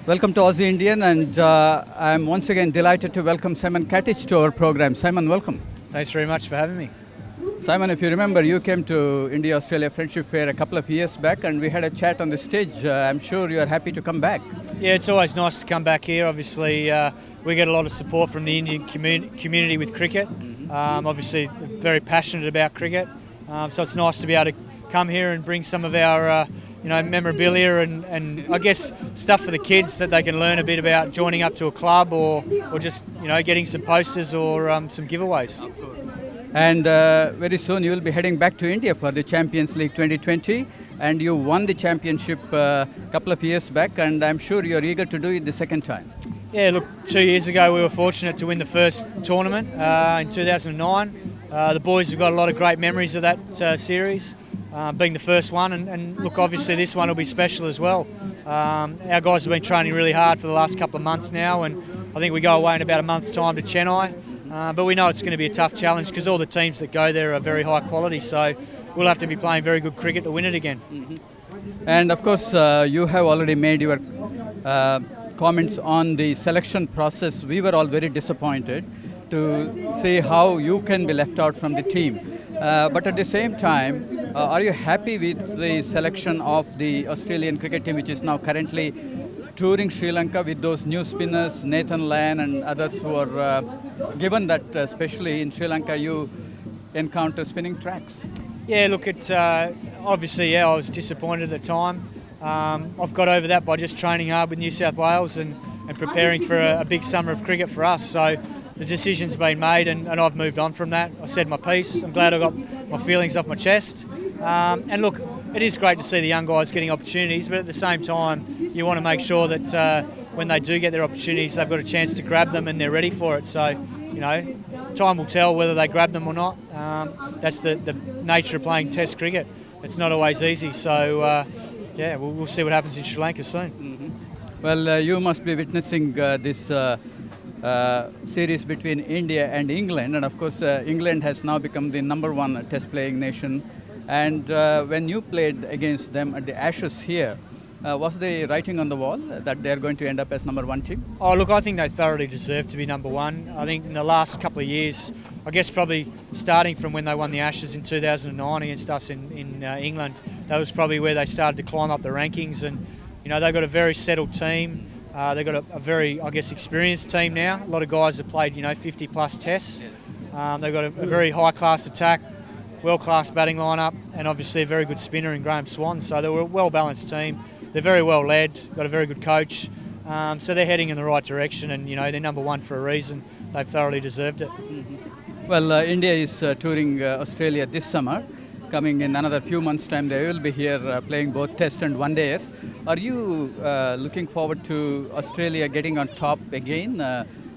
Welcome to Aussie Indian, and I'm once again delighted to welcome Simon Katich to our program. Simon, welcome. Thanks very much for having me. Simon, if you remember, you came to India-Australia Friendship Fair a couple of years back, and we had a chat on the stage. I'm sure you are happy to come back. Yeah, it's always nice to come back here. Obviously, we get a lot of support from the Indian community with cricket. Obviously, very passionate about cricket. So it's nice to be able to come here and bring some of our memorabilia and I guess stuff for the kids that they can learn a bit about joining up to a club or just getting some posters or some giveaways. And very soon you will be heading back to India for the Champions League 2020, and you won the championship a couple of years back, and I'm sure you're eager to do it the second time. Yeah, look, 2 years ago we were fortunate to win the first tournament in 2009. The boys have got a lot of great memories of that series, being the first one, and look, obviously this one will be special as well. Our guys have been training really hard for the last couple of months now, and I think we go away in about a month's time to Chennai. But we know it's going to be a tough challenge because all the teams that go there are very high quality, so we'll have to be playing very good cricket to win it again. And of course, you have already made your comments on the selection process. We were all very disappointed to see how you can be left out from the team. But at the same time, are you happy with the selection of the Australian cricket team, which is now currently touring Sri Lanka with those new spinners, Nathan Lyon and others who are, given that especially in Sri Lanka you encounter spinning tracks? Yeah, look, it's obviously, I was disappointed at the time. I've got over that by just training hard with New South Wales and preparing for a big summer of cricket for us. So the decision's been made and I've moved on from that. I said my piece. I'm glad I got my feelings off my chest. And look, it is great to see the young guys getting opportunities, but at the same time, you want to make sure that when they do get their opportunities, they've got a chance to grab them and they're ready for it. So, time will tell whether they grab them or not. That's the nature of playing Test cricket. It's not always easy. So, we'll see what happens in Sri Lanka soon. Well, you must be witnessing this series between India and England, and of course, England has now become the #1 Test-playing nation. And when you played against them at the Ashes here, was the writing on the wall that they're going to end up as #1 team? Oh, look, I think they thoroughly deserve to be #1. I think in the last couple of years, I guess probably starting from when they won the Ashes in 2009 against us in England, that was probably where they started to climb up the rankings. And, they've got a very settled team. They've got a very, experienced team now. A lot of guys have played, 50-plus tests. They've got a very high-class attack, world-class batting lineup, and obviously a very good spinner in Graham Swan. So they're a well-balanced team. They're very well led, got a very good coach. So they're heading in the right direction, and they're #1 for a reason. They've thoroughly deserved it. Well, India is touring Australia this summer. Coming in another few months' time, they will be here playing both Test and One-Dayers. Are you looking forward to Australia getting on top again?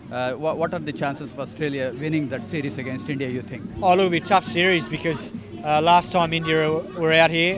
What are the chances of Australia winning that series against India, you think? Oh, look, it'll be a tough series because last time India were out here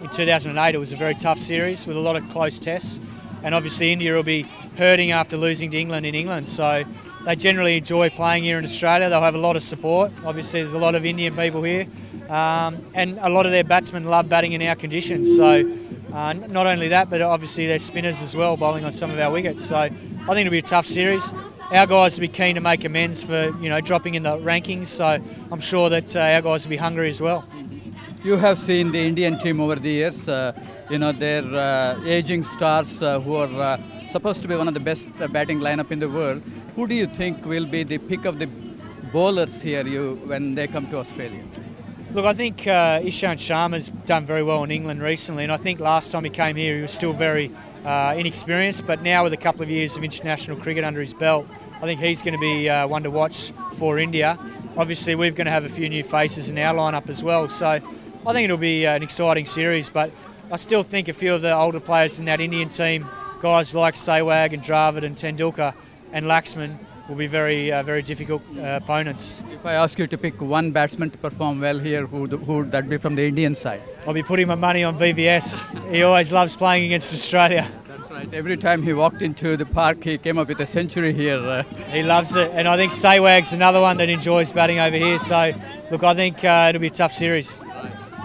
in 2008, it was a very tough series with a lot of close tests. And obviously India will be hurting after losing to England in England. So they generally enjoy playing here in Australia. They'll have a lot of support. Obviously there's a lot of Indian people here. And a lot of their batsmen love batting in our conditions. So not only that, but obviously their spinners as well, bowling on some of our wickets. So I think it'll be a tough series. Our guys will be keen to make amends for, dropping in the rankings. So I'm sure that our guys will be hungry as well. You have seen the Indian team over the years, their aging stars who are supposed to be one of the best batting lineup in the world. Who do you think will be the pick of the bowlers here when they come to Australia? Look, I think Ishant Sharma's done very well in England recently, and I think last time he came here he was still very inexperienced, but now with a couple of years of international cricket under his belt, I think he's going to be one to watch for India. Obviously, we're going to have a few new faces in our lineup as well, so I think it'll be an exciting series, but I still think a few of the older players in that Indian team, guys like Sehwag and Dravid and Tendulkar and Laxman, will be very difficult opponents. If I ask you to pick one batsman to perform well here, who would that be from the Indian side? I'll be putting my money on VVS. He always loves playing against Australia. That's right. Every time he walked into the park, he came up with a century here. He loves it. And I think Sehwag's another one that enjoys batting over here. So, look, I think it'll be a tough series.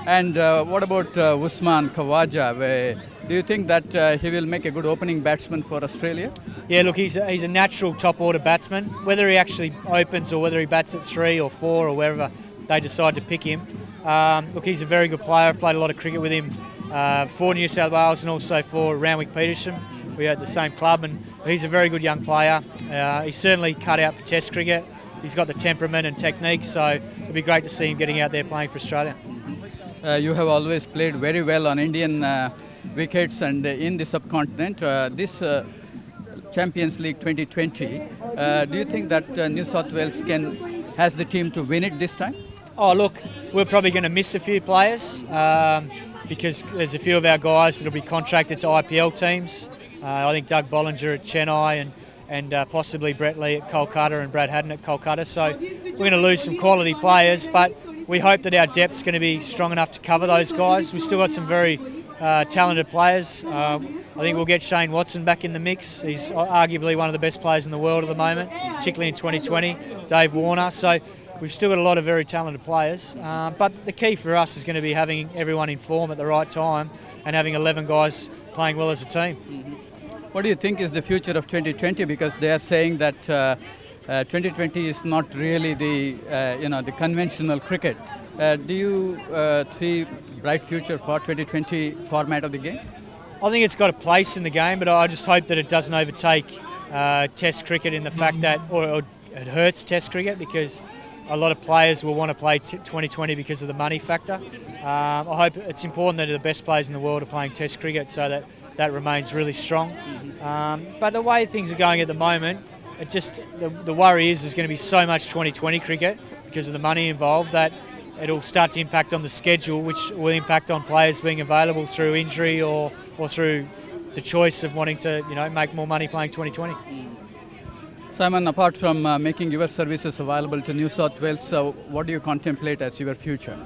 And what about Usman Khawaja, where Do you think that he will make a good opening batsman for Australia? Yeah, look, he's a natural top order batsman. Whether he actually opens or whether he bats at 3 or 4 or wherever they decide to pick him. Look, he's a very good player. I've played a lot of cricket with him for New South Wales and also for Randwick Petersham. We had the same club, and he's a very good young player. He's certainly cut out for Test cricket. He's got the temperament and technique, so it'd be great to see him getting out there playing for Australia. You have always played very well on Indian wickets and in the subcontinent. This Champions League 2020, do you think that New South Wales has the team to win it this time? Oh, look, we're probably going to miss a few players because there's a few of our guys that will be contracted to IPL teams. I think Doug Bollinger at Chennai and possibly Brett Lee at Kolkata and Brad Haddon at Kolkata. So we're going to lose some quality players, but we hope that our depth's going to be strong enough to cover those guys. We've still got some very talented players. I think we'll get Shane Watson back in the mix. He's arguably one of the best players in the world at the moment, particularly in 2020. Dave Warner. So we've still got a lot of very talented players. But the key for us is going to be having everyone in form at the right time and having 11 guys playing well as a team. What do you think is the future of 2020? Because they are saying that 2020 is not really the conventional cricket. Do you see bright future for 2020 format of the game? I think it's got a place in the game, but I just hope that it doesn't overtake Test cricket in the fact that, or it hurts Test cricket because a lot of players will want to play 2020 because of the money factor. I hope it's important that the best players in the world are playing Test cricket so that remains really strong. But the way things are going at the moment, it just the worry is there's going to be so much 2020 cricket because of the money involved that it'll start to impact on the schedule, which will impact on players being available through injury or through the choice of wanting to make more money playing 2020. Simon, apart from making your services available to New South Wales, what do you contemplate as your future?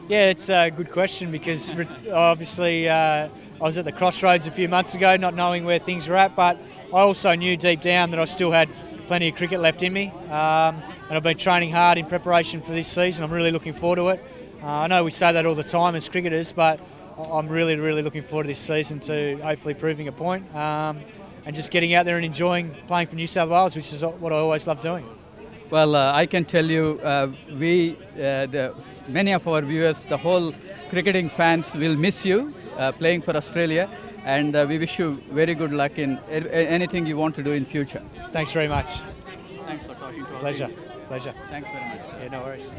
Yeah, it's a good question because obviously I was at the crossroads a few months ago not knowing where things were at, but I also knew deep down that I still had plenty of cricket left in me, and I've been training hard in preparation for this season. I'm really looking forward to it. I know we say that all the time as cricketers, but I'm really, really looking forward to this season to hopefully proving a point and just getting out there and enjoying playing for New South Wales, which is what I always love doing. Well, I can tell you, many of our viewers, the whole cricketing fans will miss you playing for Australia, and we wish you very good luck in anything you want to do in future. Thanks very much. Thanks for talking to us. Pleasure. Thanks very much. Yeah, no worries.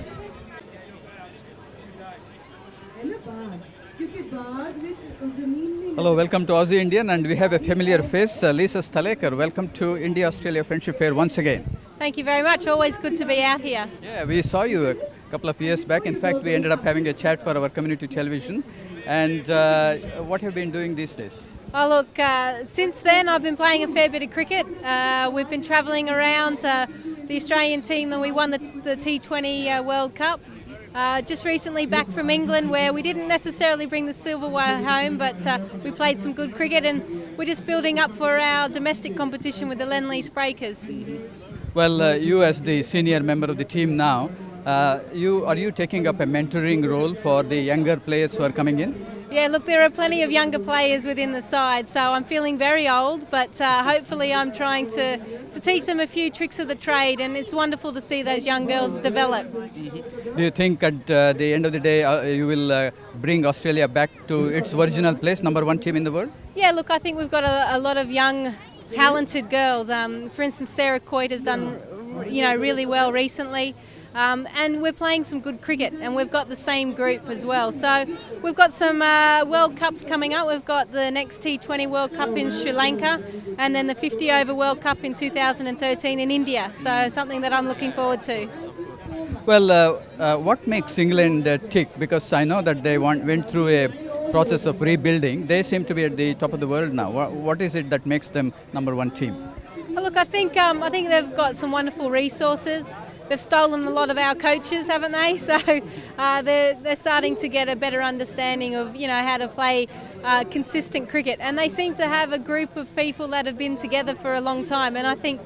Hello, welcome to Aussie Indian, and we have a familiar face, Lisa Stalekar. Welcome to India-Australia Friendship Fair once again. Thank you very much. Always good to be out here. Yeah, we saw you a couple of years back. In fact, we ended up having a chat for our community television. And what have you been doing these days? Oh, look, since then I've been playing a fair bit of cricket. We've been travelling around the Australian team that we won the T20 World Cup. Just recently back from England where we didn't necessarily bring the silverware home, but we played some good cricket, and we're just building up for our domestic competition with the Lend-Lease Breakers. Well, you as the senior member of the team now, are you taking up a mentoring role for the younger players who are coming in? Yeah, look, there are plenty of younger players within the side, so I'm feeling very old, but hopefully I'm trying to teach them a few tricks of the trade, and it's wonderful to see those young girls develop. Do you think at the end of the day you will bring Australia back to its original place, number one team in the world? Yeah, look, I think we've got a lot of young, talented girls. For instance, Sarah Coit has done really well recently. And we're playing some good cricket, and we've got the same group as well. So we've got some World Cups coming up. We've got the next T20 World Cup in Sri Lanka, and then the 50 over World Cup in 2013 in India. So something that I'm looking forward to. Well, what makes England tick? Because I know that they went through a process of rebuilding. They seem to be at the top of the world now. What is it that makes them number one team? Well, look, I think they've got some wonderful resources. They've stolen a lot of our coaches, haven't they? So they're starting to get a better understanding of how to play consistent cricket, and they seem to have a group of people that have been together for a long time. And I think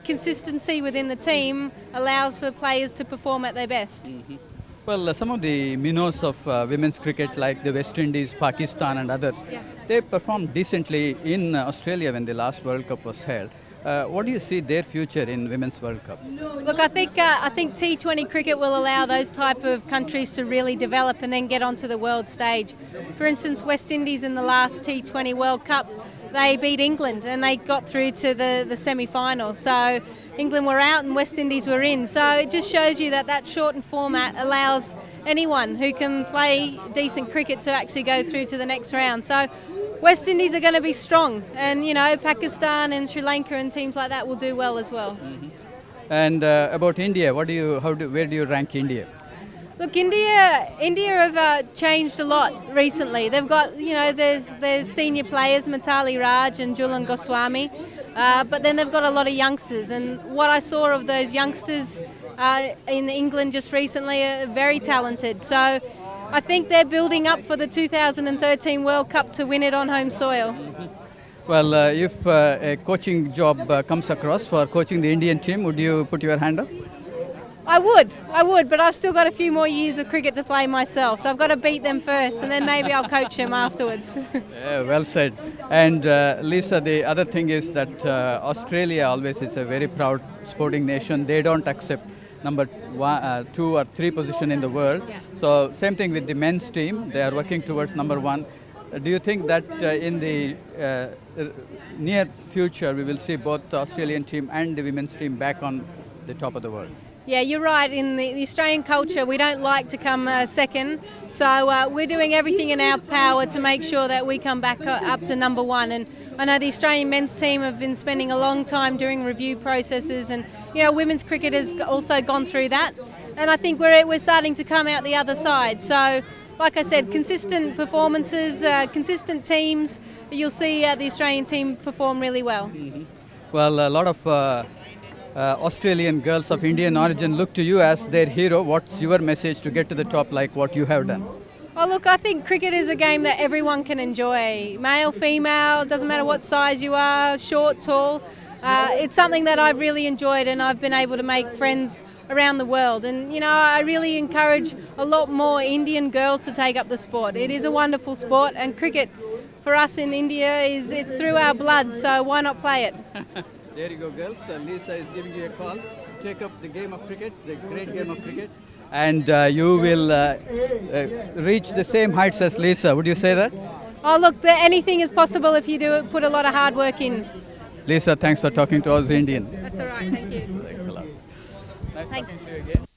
consistency within the team allows for players to perform at their best. Well, some of the minnows of women's cricket, like the West Indies, Pakistan, and others, Yeah. they performed decently in Australia when the last World Cup was held. What do you see their future in Women's World Cup? Look, I think T20 cricket will allow those type of countries to really develop and then get onto the world stage. For instance, West Indies in the last T20 World Cup, they beat England and they got through to the semi-finals. So England were out and West Indies were in. So it just shows you that shortened format allows anyone who can play decent cricket to actually go through to the next round. So West Indies are going to be strong, and Pakistan and Sri Lanka and teams like that will do well as well. And about India, where do you rank India? Look, India have changed a lot recently. They've got, there's senior players, Mitali Raj and Julian Goswami, but then they've got a lot of youngsters. And what I saw of those youngsters in England just recently are very talented. So I think they're building up for the 2013 World Cup to win it on home soil. Well, if a coaching job comes across for coaching the Indian team, would you put your hand up? I would, but I've still got a few more years of cricket to play myself, so I've got to beat them first, and then maybe I'll coach them afterwards. Yeah, well said. And Lisa, the other thing is that Australia always is a very proud sporting nation. They don't accept number 1, 2 or 3 position in the world. Yeah. So same thing with the men's team. They are working towards number 1. Do you think that in the near future we will see both the Australian team and the women's team back on the top of the world? Yeah, you're right. In the Australian culture, we don't like to come second, so we're doing everything in our power to make sure that we come back up to number 1. And I know the Australian men's team have been spending a long time doing review processes, and women's cricket has also gone through that. And I think we're starting to come out the other side. So, like I said, consistent performances, consistent teams. You'll see the Australian team perform really well. Well, a lot of Australian girls of Indian origin look to you as their hero. What's your message to get to the top like what you have done? Oh, look, I think cricket is a game that everyone can enjoy. Male, female, doesn't matter what size you are, short, tall. It's something that I've really enjoyed, and I've been able to make friends around the world. And, I really encourage a lot more Indian girls to take up the sport. It is a wonderful sport, and cricket for us in India it's through our blood, so why not play it? There you go, girls. Lisa is giving you a call. Take up the game of cricket, the great game of cricket, and you will reach the same heights as Lisa. Would you say that? Oh, look, anything is possible if you put a lot of hard work in. Lisa, thanks for talking to us Indian. That's all right, thank you. Thanks a lot. Nice Thanks. talking to you again.